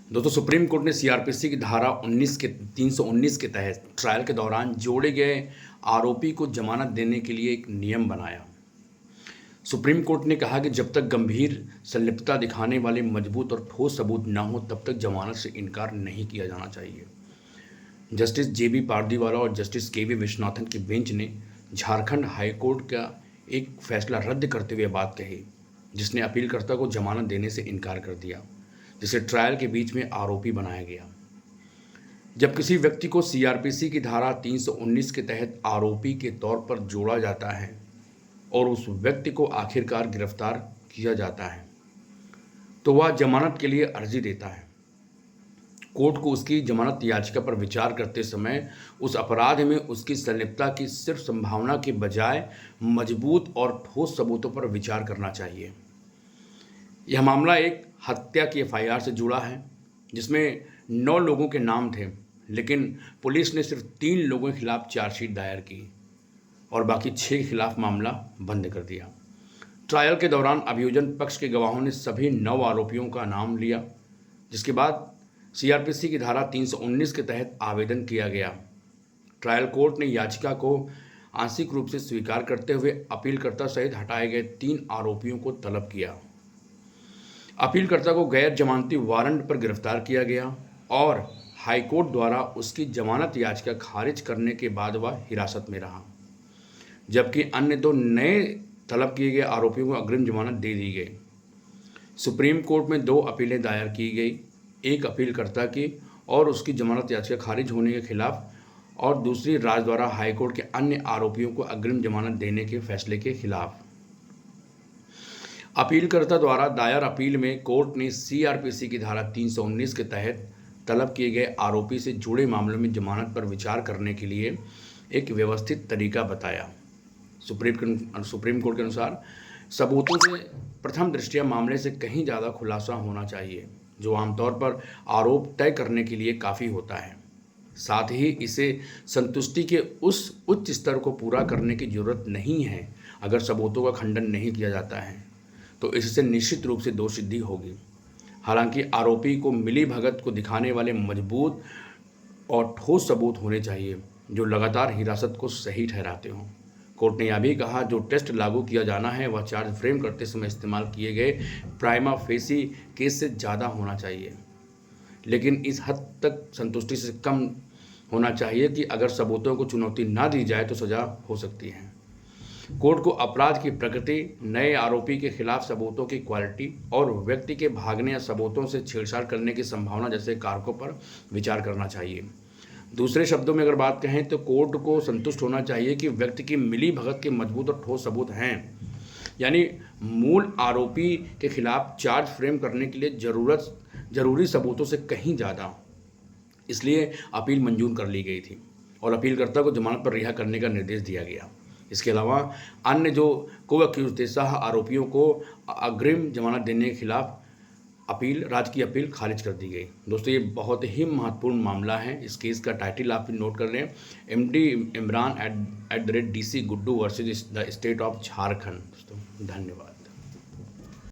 दोस्तों, supreme court ने CrPC की धारा 319 के तहत ट्रायल के दौरान जोड़े गए आरोपी को जमानत देने के लिए एक नियम बनाया। सुप्रीम कोर्ट ने कहा कि जब तक गंभीर संलिप्तता दिखाने वाले मजबूत और ठोस सबूत न हो तब तक जमानत से इनकार नहीं किया जाना चाहिए। जस्टिस जेबी पारदीवाला और जस्टिस केवी विश्वनाथन की बेंच ने झारखंड हाईकोर्ट का एक फैसला रद्द करते हुए बात कही, जिसने अपीलकर्ता को जमानत देने से इनकार कर दिया, जिसे ट्रायल के बीच में आरोपी बनाया गया। जब किसी व्यक्ति को सीआरपीसी की धारा 319 के तहत आरोपी के तौर पर जोड़ा जाता है और उस व्यक्ति को आखिरकार गिरफ्तार किया जाता है, तो वह जमानत के लिए अर्जी देता है। कोर्ट को उसकी जमानत याचिका पर विचार करते समय उस अपराध में उसकी संलिप्तता की सिर्फ संभावना के बजाय मजबूत और ठोस सबूतों पर विचार करना चाहिए। यह मामला एक हत्या की एफआईआर से जुड़ा है, जिसमें 9 लोगों के नाम थे, लेकिन पुलिस ने सिर्फ 3 लोगों के खिलाफ चार्जशीट दायर की और बाकी 6 के खिलाफ मामला बंद कर दिया। ट्रायल के दौरान अभियोजन पक्ष के गवाहों ने सभी 9 आरोपियों का नाम लिया, जिसके बाद सीआरपीसी की धारा 319 के तहत आवेदन किया गया। ट्रायल कोर्ट ने याचिका को आंशिक रूप से स्वीकार करते हुए अपीलकर्ता सहित हटाए गए 3 आरोपियों को तलब किया। अपीलकर्ता को गैर जमानती वारंट पर गिरफ्तार किया गया और हाईकोर्ट द्वारा उसकी जमानत याचिका खारिज करने के बाद वह हिरासत में रहा, जबकि अन्य 2 नए तलब किए गए आरोपियों को अग्रिम जमानत दे दी गई। सुप्रीम कोर्ट में 2 अपीलें दायर की गई, एक अपीलकर्ता की और उसकी जमानत याचिका खारिज होने के खिलाफ और दूसरी राज्य द्वारा हाईकोर्ट के अन्य आरोपियों को अग्रिम जमानत देने के फैसले के खिलाफ। अपीलकर्ता द्वारा दायर अपील में कोर्ट ने सीआरपीसी की धारा 319 के तहत तलब किए गए आरोपी से जुड़े मामलों में जमानत पर विचार करने के लिए एक व्यवस्थित तरीका बताया। सुप्रीम कोर्ट के अनुसार सबूतों से प्रथम दृष्टया मामले से कहीं ज़्यादा खुलासा होना चाहिए, जो आमतौर पर आरोप तय करने के लिए काफ़ी होता है। साथ ही इसे संतुष्टि के उस उच्च स्तर को पूरा करने की जरूरत नहीं है। अगर सबूतों का खंडन नहीं किया जाता है तो इससे निश्चित रूप से दोषसिद्धि होगी। हालांकि आरोपी को मिलीभगत को दिखाने वाले मजबूत और ठोस सबूत होने चाहिए, जो लगातार हिरासत को सही ठहराते हों। कोर्ट ने यह भी कहा, जो टेस्ट लागू किया जाना है वह चार्ज फ्रेम करते समय इस्तेमाल किए गए प्राइमा फेसी केस से ज़्यादा होना चाहिए, लेकिन इस हद तक संतुष्टि से कम होना चाहिए कि अगर सबूतों को चुनौती ना दी जाए तो सज़ा हो सकती है। कोर्ट को अपराध की प्रकृति, नए आरोपी के खिलाफ सबूतों की क्वालिटी और व्यक्ति के भागने या सबूतों से छेड़छाड़ करने की संभावना जैसे कारकों पर विचार करना चाहिए। दूसरे शब्दों में अगर बात कहें तो कोर्ट को संतुष्ट होना चाहिए कि व्यक्ति की मिलीभगत के मजबूत और ठोस सबूत हैं, यानी मूल आरोपी के खिलाफ चार्ज फ्रेम करने के लिए जरूरी सबूतों से कहीं ज़्यादा। इसलिए अपील मंजूर कर ली गई थी और अपीलकर्ता को जमानत पर रिहा करने का निर्देश दिया गया। इसके अलावा अन्य जो को-अक्यूज थे सह आरोपियों को अग्रिम जमानत देने के खिलाफ राज्य की अपील खारिज कर दी गई। दोस्तों, ये बहुत ही महत्वपूर्ण मामला है। इस केस का टाइटल आप नोट कर लें, MD Imran @ DC Guddu versus the state of Jharkhand. दोस्तों, धन्यवाद।